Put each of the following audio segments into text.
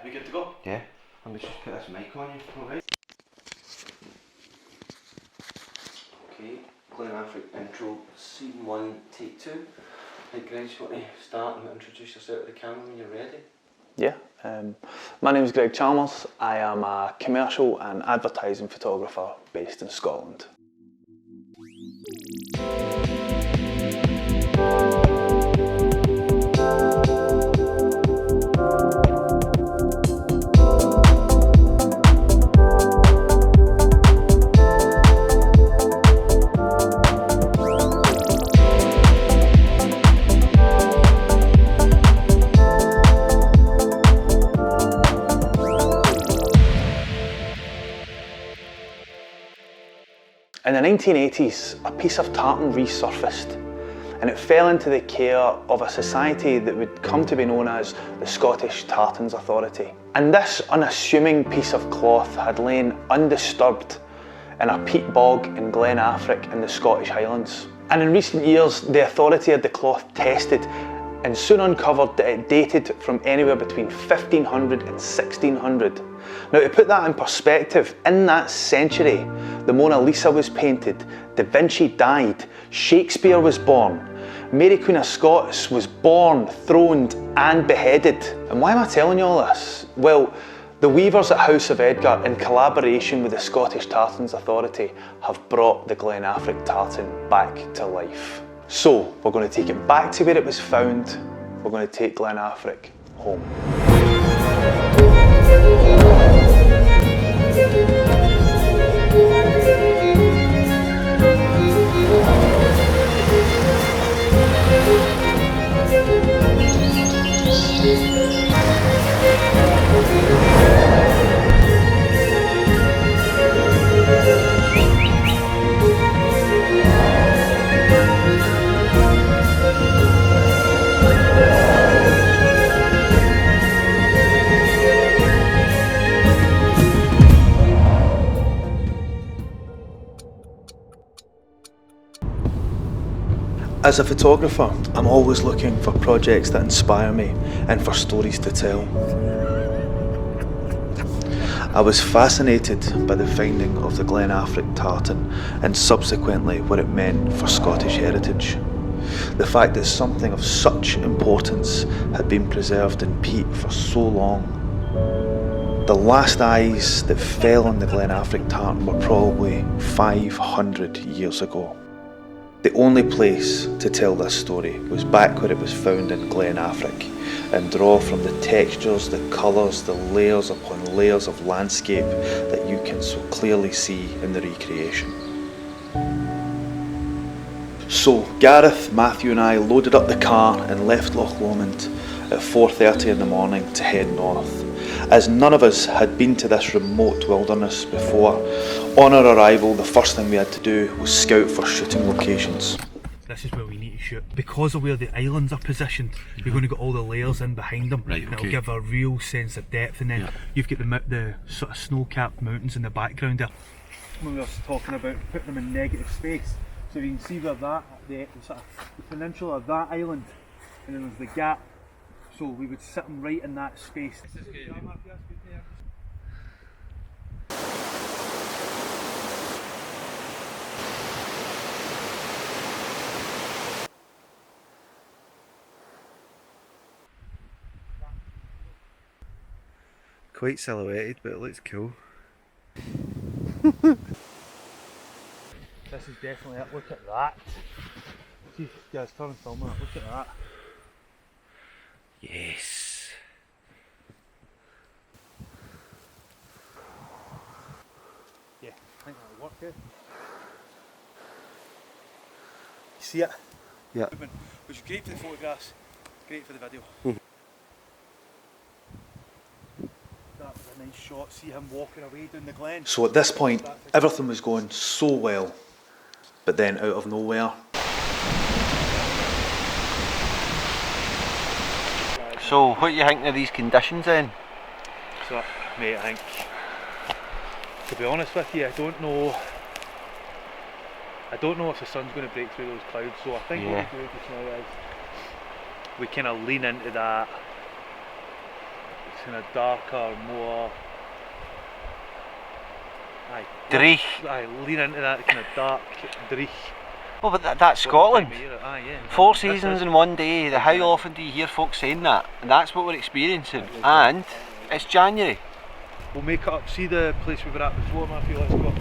we good to go? Yeah. Let me just put this mic on you, alright? Okay, Glen Affric intro, scene 1, take 2. Hey Greg, you want to start and introduce yourself to the camera when you're ready? Yeah, my name is Greg Chalmers. I am a commercial and advertising photographer based in Scotland. In the 1980s, a piece of tartan resurfaced, and it fell into the care of a society that would come to be known as the Scottish Tartans Authority. And this unassuming piece of cloth had lain undisturbed in a peat bog in Glen Affric in the Scottish Highlands. And in recent years, the authority had the cloth tested and soon uncovered that it dated from anywhere between 1500 and 1600. Now, to put that in perspective, in that century, the Mona Lisa was painted, Da Vinci died, Shakespeare was born, Mary Queen of Scots was born, throned and beheaded. And why am I telling you all this? Well, the weavers at House of Edgar, in collaboration with the Scottish Tartans Authority, have brought the Glen Affric tartan back to life. So, we're going to take it back to where it was found. We're going to take Glen Affric home. As a photographer, I'm always looking for projects that inspire me and for stories to tell. I was fascinated by the finding of the Glen Affric tartan and subsequently what it meant for Scottish heritage. The fact that something of such importance had been preserved in peat for so long. The last eyes that fell on the Glen Affric tartan were probably 500 years ago. The only place to tell this story was back where it was found in Glen Affric and draw from the textures, the colours, the layers upon layers of landscape that you can so clearly see in the recreation. So Gareth, Matthew and I loaded up the car and left Loch Lomond at 4:30 in the morning to head north. As none of us had been to this remote wilderness before, on our arrival the first thing we had to do was scout for shooting locations. This is where we need to shoot. Because of where the islands are positioned, we're going to get all the layers in behind them, right, and it'll give a real sense of depth, and then you've got the sort of snow-capped mountains in the background there. When we were talking about putting them in negative space, so you can see where that, the sort of the peninsula of that island, and then there's the gap, so we would sit them right in that space. This is good. Quite silhouetted, but it looks cool. This is definitely it. Look at that. See, guys, turn and film that. Look at that. Yes. Yeah, I think that'll work good. You see it? Yeah. Which is great for the photographs, great for the video. That was a nice shot, see him walking away down the glen. So at this point, everything was going so well, but then out of nowhere. So, what do you think of these conditions then? So, mate, I think, to be honest with you, I don't know if the sun's going to break through those clouds, so I think what we do just now is we kind of lean into that kind of darker, more. Aye. Dreich. Aye, lean into that kind of dark dreich. Oh, but that's Scotland. Aye, yeah. 4 seasons in one day. How often do you hear folks saying that? And that's what we're experiencing. And it's January. We'll make it up. See the place we were at before, Matthew? Let's go.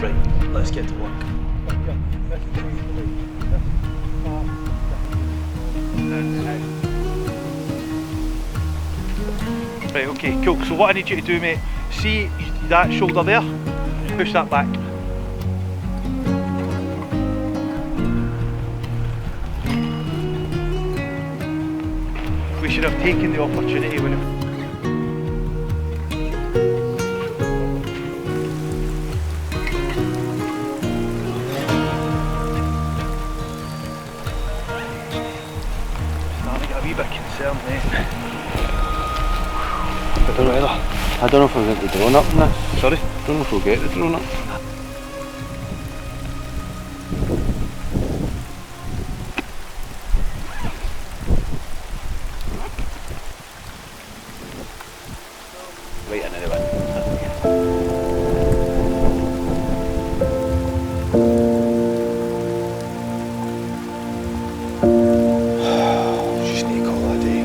Right, let's get to work. Right, okay, cool. So what I need you to do, mate, see that shoulder there? Push that back. We should have taken the opportunity when it... Starting to get a wee bit concerned, mate. I don't know either. I don't know if we'll get the drone up now. Sorry? I don't know if we'll get the drone up. Right in anyway. Just need to call that day.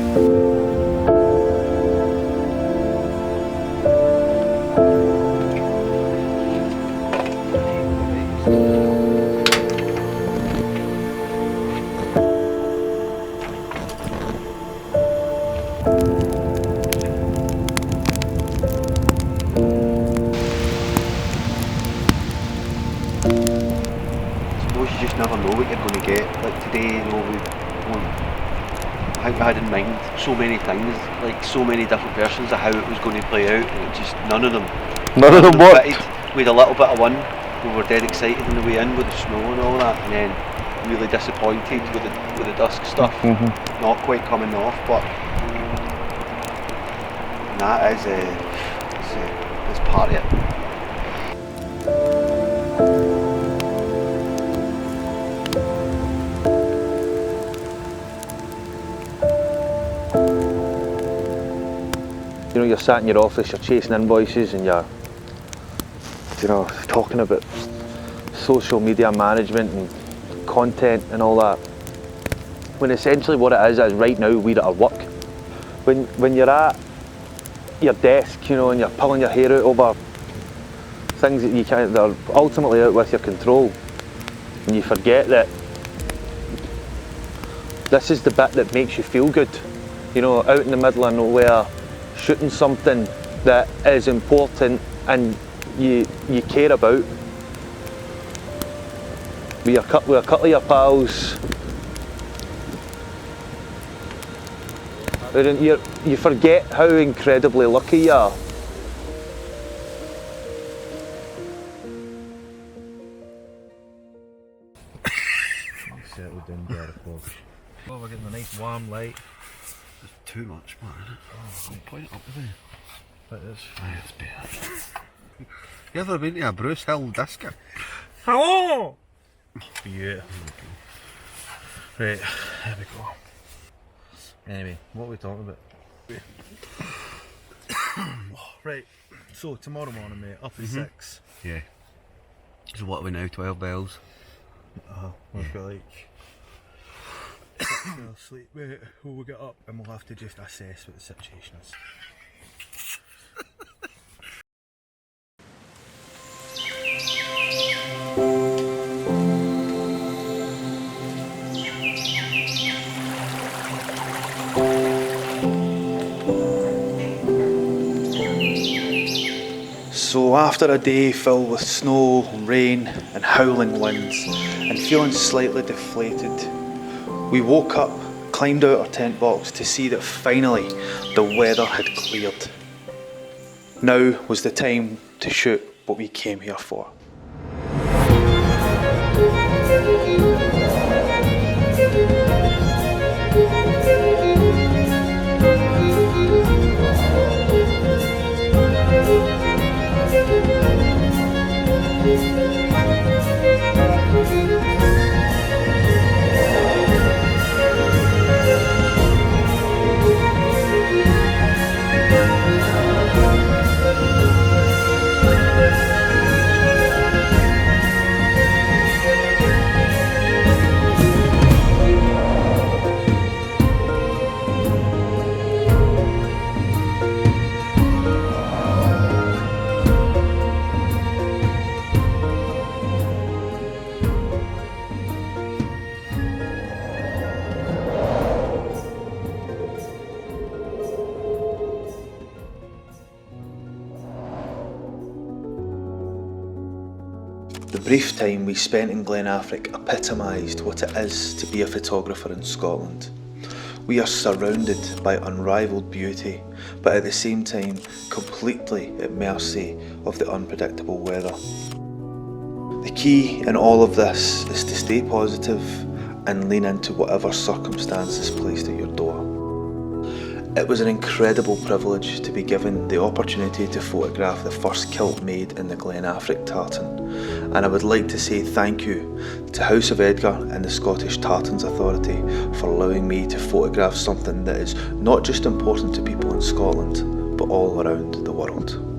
Suppose you just never know what you're going to get. Like today, you know, I think I had in mind so many things, like so many different versions of how it was going to play out, and it just none of them worked. fitted. We had a little bit of one. We were dead excited on the way in with the snow and all that, and then really disappointed with the dusk stuff not quite coming off. But that is it's part of it. You know, you're sat in your office, you're chasing invoices and you're, you know, talking about social media management and content and all that. When essentially what it is right now we're at our work. When you're at your desk, you know, and you're pulling your hair out over things that you can't, that are ultimately out with your control, and you forget that this is the bit that makes you feel good. You know, out in the middle of nowhere, shooting something that is important and you care about with a couple of your pals. You forget how incredibly lucky you are. Settled down, Gareth. Oh, we're getting a nice warm light. It's too much, man. Oh, I'll point it up there. But it's Aye, it's better. You ever been to a Bruce Hill disco? hello! Yeah. Right, there we go. Anyway, what are we talking about? Right, so tomorrow morning, mate, up at 6. Yeah. So what are we now, 12 bells? We've got like 6 hours sleep, mate. We'll get up and we'll have to just assess what the situation is. So after a day filled with snow, rain and howling winds and feeling slightly deflated, we woke up, climbed out our tent box to see that finally the weather had cleared. Now was the time to shoot what we came here for. brief time we spent in Glen Affric epitomised what it is to be a photographer in Scotland. We are surrounded by unrivalled beauty, but at the same time completely at mercy of the unpredictable weather. The key in all of this is to stay positive and lean into whatever circumstance is placed at your door. It was an incredible privilege to be given the opportunity to photograph the first kilt made in the Glen Affric tartan, and I would like to say thank you to House of Edgar and the Scottish Tartans Authority for allowing me to photograph something that is not just important to people in Scotland, but all around the world.